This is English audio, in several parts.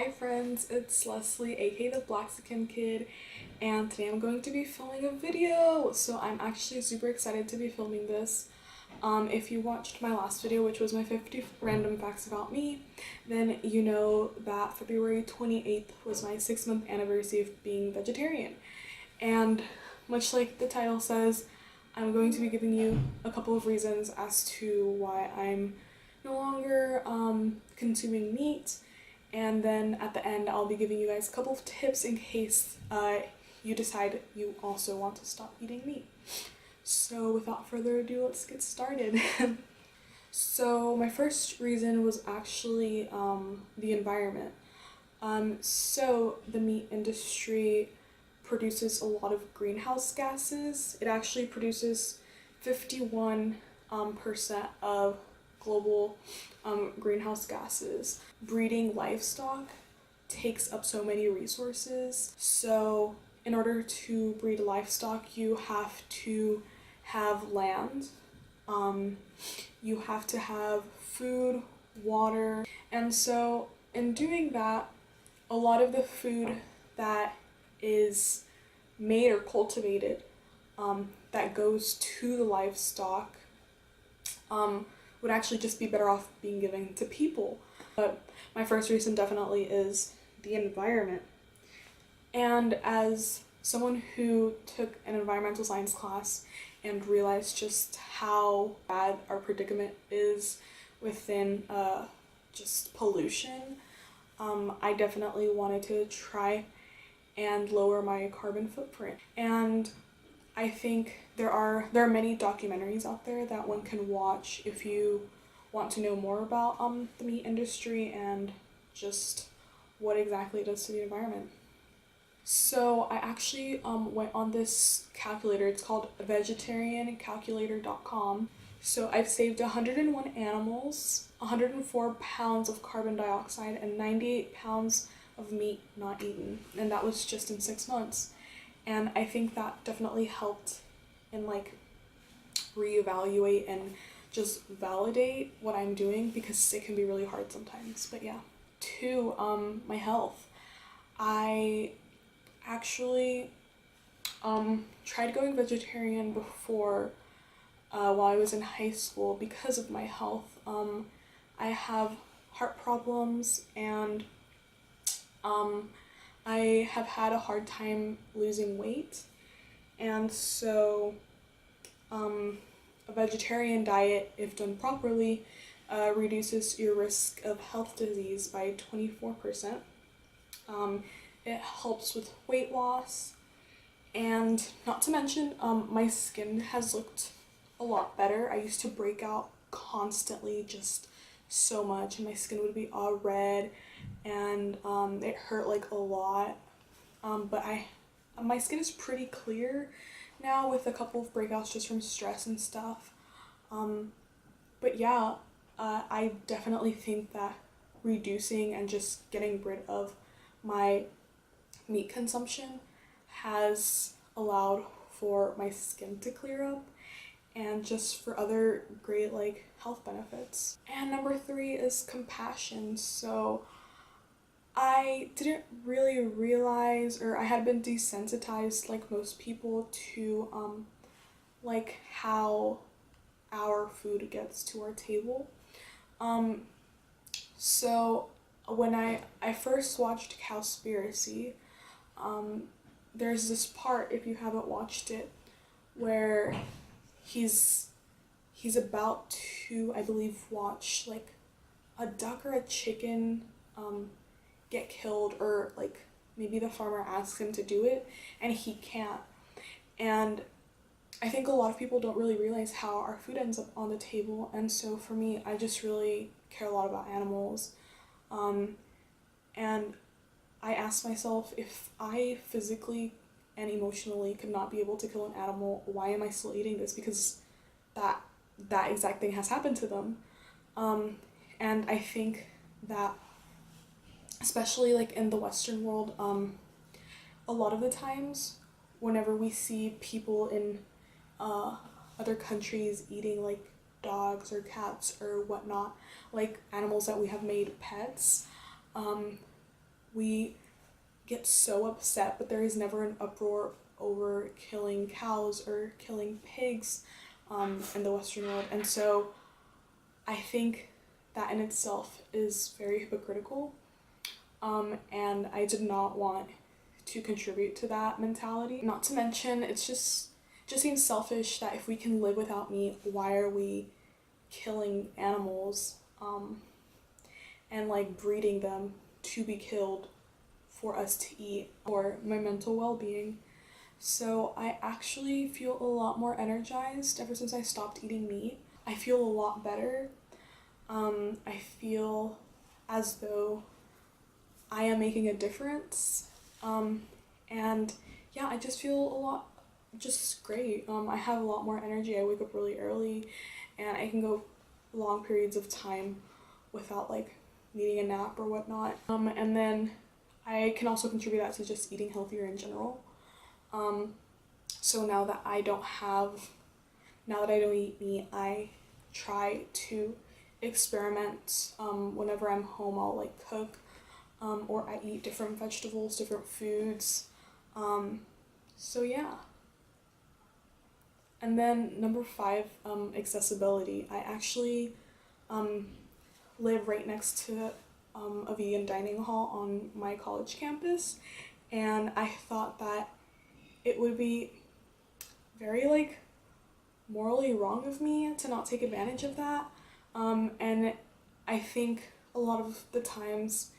Hi friends, it's Leslie, aka the Blaxican Kid, and today I'm going to be filming a video. So I'm actually super excited to be filming this. If you watched my last video, which was my 50 random facts about me, then you know that February 28th was my 6-month anniversary of being vegetarian. And much like the title says, I'm going to be giving you a couple of reasons as to why I'm no longer consuming meat. And then at the end, I'll be giving you guys a couple of tips in case you decide you also want to stop eating meat. So without further ado, let's get started. So my first reason was actually the environment. So the meat industry produces a lot of greenhouse gases. It actually produces 51% of global greenhouse gases. Breeding livestock takes up so many resources. So in order to breed livestock, you have to have land, you have to have food, water, and so in doing that, a lot of the food that is made or cultivated that goes to the livestock would actually just be better off being given to people. But my first reason definitely is the environment. And as someone who took an environmental science class and realized just how bad our predicament is within just pollution, I definitely wanted to try and lower my carbon footprint. And I think there are many documentaries out there that one can watch if you want to know more about the meat industry and just what exactly it does to the environment. So I actually went on this calculator. It's called vegetariancalculator.com. So I've saved 101 animals, 104 pounds of carbon dioxide, and 98 pounds of meat not eaten. And that was just in 6 months. And I think that definitely helped in like reevaluate and just validate what I'm doing, because it can be really hard sometimes. But yeah. 2, my health. I actually tried going vegetarian before while I was in high school because of my health. I have heart problems, and I have had a hard time losing weight, and so a vegetarian diet, if done properly, reduces your risk of health disease by 24%. It helps with weight loss, and not to mention, my skin has looked a lot better. I used to break out constantly, just so much, and my skin would be all red, and it hurt like a lot. But my skin is pretty clear now with a couple of breakouts just from stress and stuff. But yeah, I definitely think that reducing and just getting rid of my meat consumption has allowed for my skin to clear up and just for other great like health benefits. And number 3 is compassion. So I didn't really realize, or I had been desensitized like most people to like how our food gets to our table. So when I first watched Cowspiracy, there's this part, if you haven't watched it, where he's about to, I believe, watch like a duck or a chicken get killed, or like maybe the farmer asks him to do it and he can't. And I think a lot of people don't really realize how our food ends up on the table, and so for me, I just really care a lot about animals. And I asked myself, if I physically and emotionally could not be able to kill an animal, why am I still eating this? Because that exact thing has happened to them. And I think that especially like in the Western world, a lot of the times whenever we see people in other countries eating like dogs or cats or whatnot, like animals that we have made pets, we get so upset, but there is never an uproar over killing cows or killing pigs in the Western world. And so I think that in itself is very hypocritical, and I did not want to contribute to that mentality. Not to mention, it just seems selfish that if we can live without meat, why are we killing animals and like breeding them to be killed for us to eat, for my mental well-being. So I actually feel a lot more energized ever since I stopped eating meat. I feel a lot better. I feel as though I am making a difference. And yeah, I just feel a lot just great. I have a lot more energy. I wake up really early and I can go long periods of time without like needing a nap or whatnot. And then I can also contribute that to just eating healthier in general. So now that I don't eat meat, I try to experiment. Whenever I'm home, I'll like cook, or I eat different vegetables, different foods. So yeah. And then number 5, accessibility. I actually live right next to a vegan dining hall on my college campus, and I thought that it would be very like morally wrong of me to not take advantage of that. And I think a lot of the times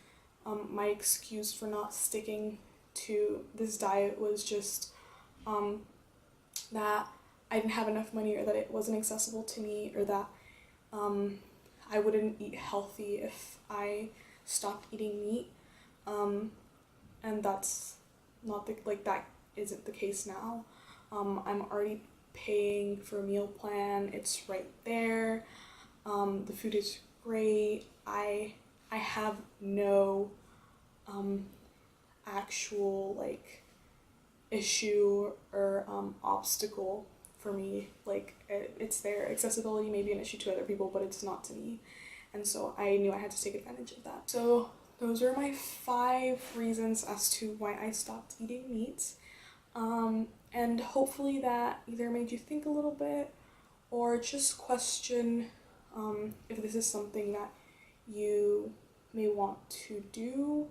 my excuse for not sticking to this diet was just that I didn't have enough money, or that it wasn't accessible to me, or that I wouldn't eat healthy if I stopped eating meat. And that's not that isn't the case now. I'm already paying for a meal plan. It's right there. The food is great. I have no actual like issue or obstacle for me. Like it's there. Accessibility may be an issue to other people, but it's not to me. And so I knew I had to take advantage of that. So those are my 5 reasons as to why I stopped eating meat. And hopefully that either made you think a little bit or just question if this is something that you may want to do.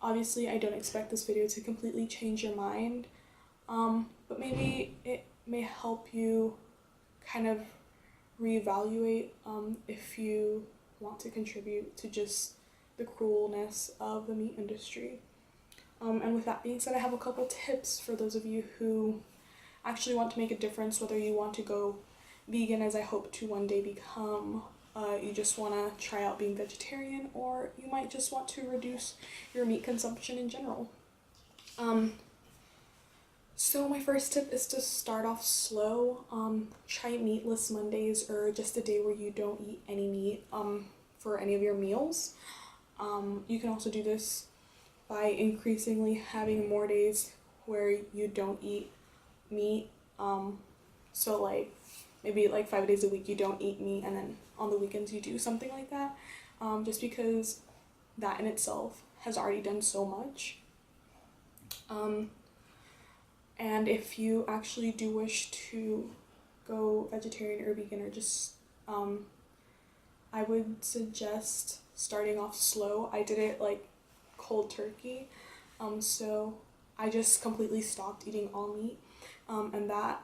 Obviously I don't expect this video to completely change your mind, but maybe it may help you kind of reevaluate if you want to contribute to just the cruelness of the meat industry. And with that being said, I have a couple tips for those of you who actually want to make a difference, whether you want to go vegan, as I hope to one day become, you just want to try out being vegetarian, or you might just want to reduce your meat consumption in general. So my first tip is to start off slow. Try meatless Mondays, or just a day where you don't eat any meat for any of your meals. You can also do this by increasingly having more days where you don't eat meat. So like maybe like 5 days a week you don't eat meat, and then on the weekends you do something like that, just because that in itself has already done so much. And if you actually do wish to go vegetarian or vegan, or just I would suggest starting off slow. I did it like cold turkey, so I just completely stopped eating all meat, and that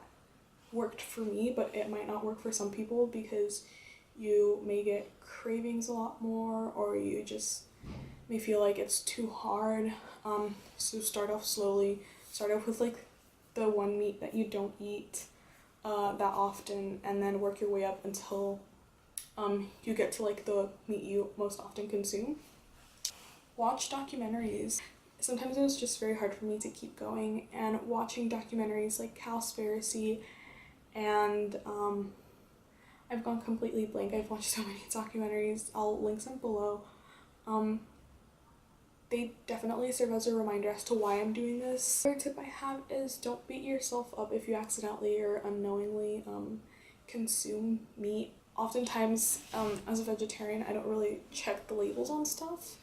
worked for me, but it might not work for some people, because you may get cravings a lot more, or you just may feel like it's too hard. So start off slowly. Start off with like the one meat that you don't eat that often, and then work your way up until you get to like the meat you most often consume. Watch documentaries. Sometimes it was just very hard for me to keep going, and watching documentaries like Cowspiracy and I've gone completely blank. I've watched so many documentaries. I'll link some below. They definitely serve as a reminder as to why I'm doing this. Another tip I have is don't beat yourself up if you accidentally or unknowingly consume meat. Oftentimes, as a vegetarian, I don't really check the labels on stuff.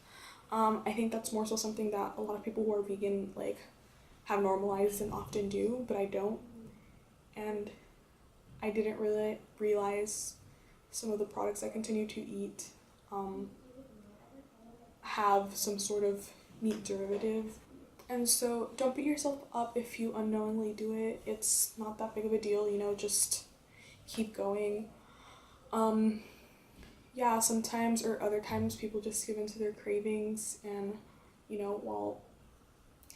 I think that's more so something that a lot of people who are vegan like have normalized and often do, but I don't. And I didn't really realize some of the products I continue to eat have some sort of meat derivative. And so don't beat yourself up if you unknowingly do it. It's not that big of a deal, you know, just keep going. Yeah, sometimes or other times people just give into their cravings, and you know, while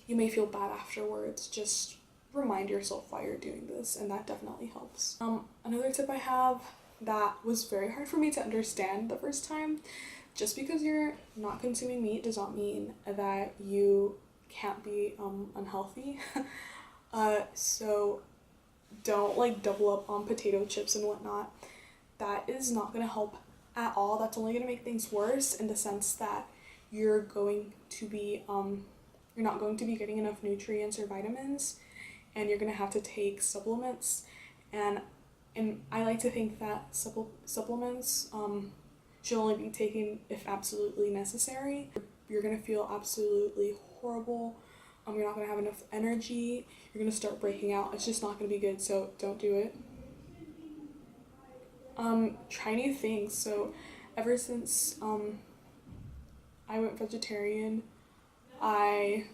you may feel bad afterwards, just remind yourself why you're doing this, and that definitely helps. Another tip I have that was very hard for me to understand the first time: just because you're not consuming meat does not mean that you can't be unhealthy. So don't like double up on potato chips and whatnot. That is not gonna help at all. That's only gonna make things worse, in the sense that you're going to be you're not going to be getting enough nutrients or vitamins, and you're gonna have to take supplements. And I like to think that supplements should only be taken if absolutely necessary. You're gonna feel absolutely horrible. You're not gonna have enough energy. You're gonna start breaking out. It's just not gonna be good, so don't do it. Try new things. So ever since I went vegetarian, I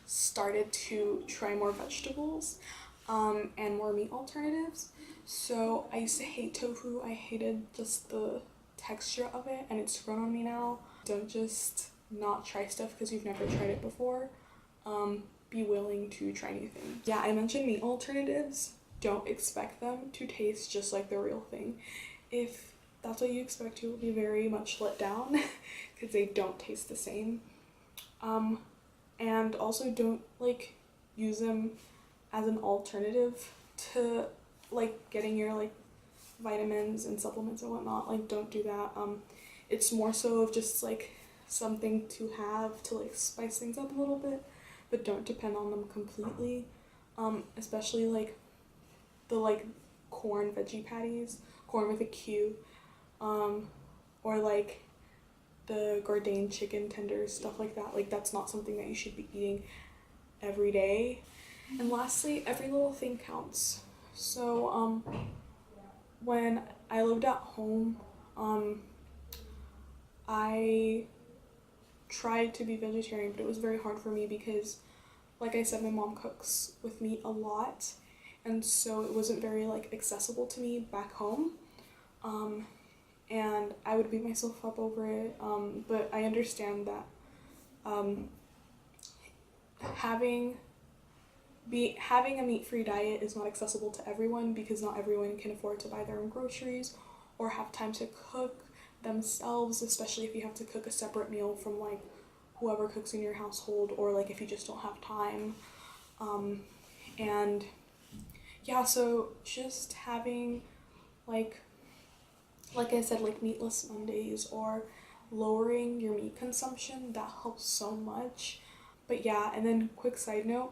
started to try more vegetables and more meat alternatives. So I used to hate tofu. I hated just the texture of it, and it's grown on me now. Don't just not try stuff because you've never tried it before. Be willing to try new things. Yeah, I mentioned meat alternatives. Don't expect them to taste just like the real thing. If that's what you expect, you will be very much let down because they don't taste the same. And also don't like use them as an alternative to like getting your like vitamins and supplements and whatnot. Like, don't do that. It's more so of just like something to have to like spice things up a little bit, but don't depend on them completely. Especially like the like corn veggie patties, corn with a Q, or like the Gardein chicken tenders, stuff like that. Like, that's not something that you should be eating every day. And lastly, every little thing counts. So when I lived at home, I tried to be vegetarian, but it was very hard for me because, like I said, my mom cooks with meat a lot, and so it wasn't very like accessible to me back home. And I would beat myself up over it, but I understand that having a meat-free diet is not accessible to everyone, because not everyone can afford to buy their own groceries or have time to cook themselves, especially if you have to cook a separate meal from like whoever cooks in your household, or like if you just don't have time. And yeah, so just having like I said, like meatless Mondays or lowering your meat consumption, that helps so much. But yeah, and then quick side note,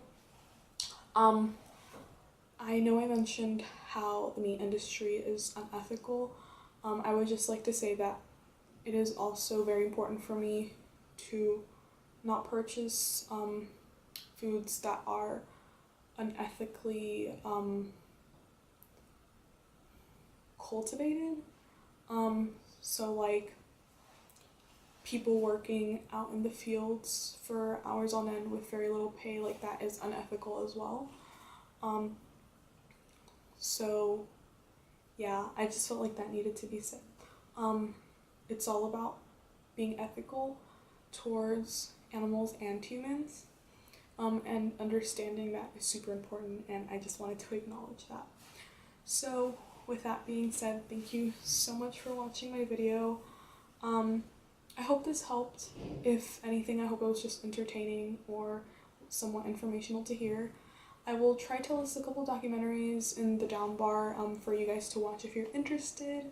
I know I mentioned how the meat industry is unethical. I would just like to say that it is also very important for me to not purchase foods that are unethically cultivated. So like people working out in the fields for hours on end with very little pay, like that is unethical as well. So yeah, I just felt like that needed to be said. It's all about being ethical towards animals and humans, and understanding that is super important, and I just wanted to acknowledge that. So with that being said, thank you so much for watching my video. I hope this helped. If anything, I hope it was just entertaining or somewhat informational to hear. I will try to list a couple documentaries in the down bar for you guys to watch if you're interested.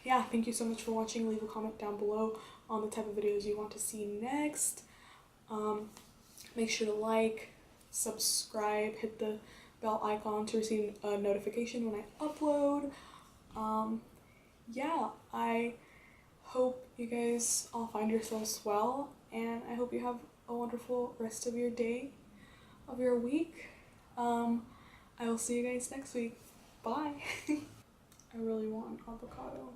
Yeah, thank you so much for watching. Leave a comment down below on the type of videos you want to see next. Make sure to like, subscribe, hit the bell icon to receive a notification when I upload. Yeah, I hope you guys all find yourselves well, and I hope you have a wonderful rest of your day, of your week. I will see you guys next week. Bye. I really want avocado.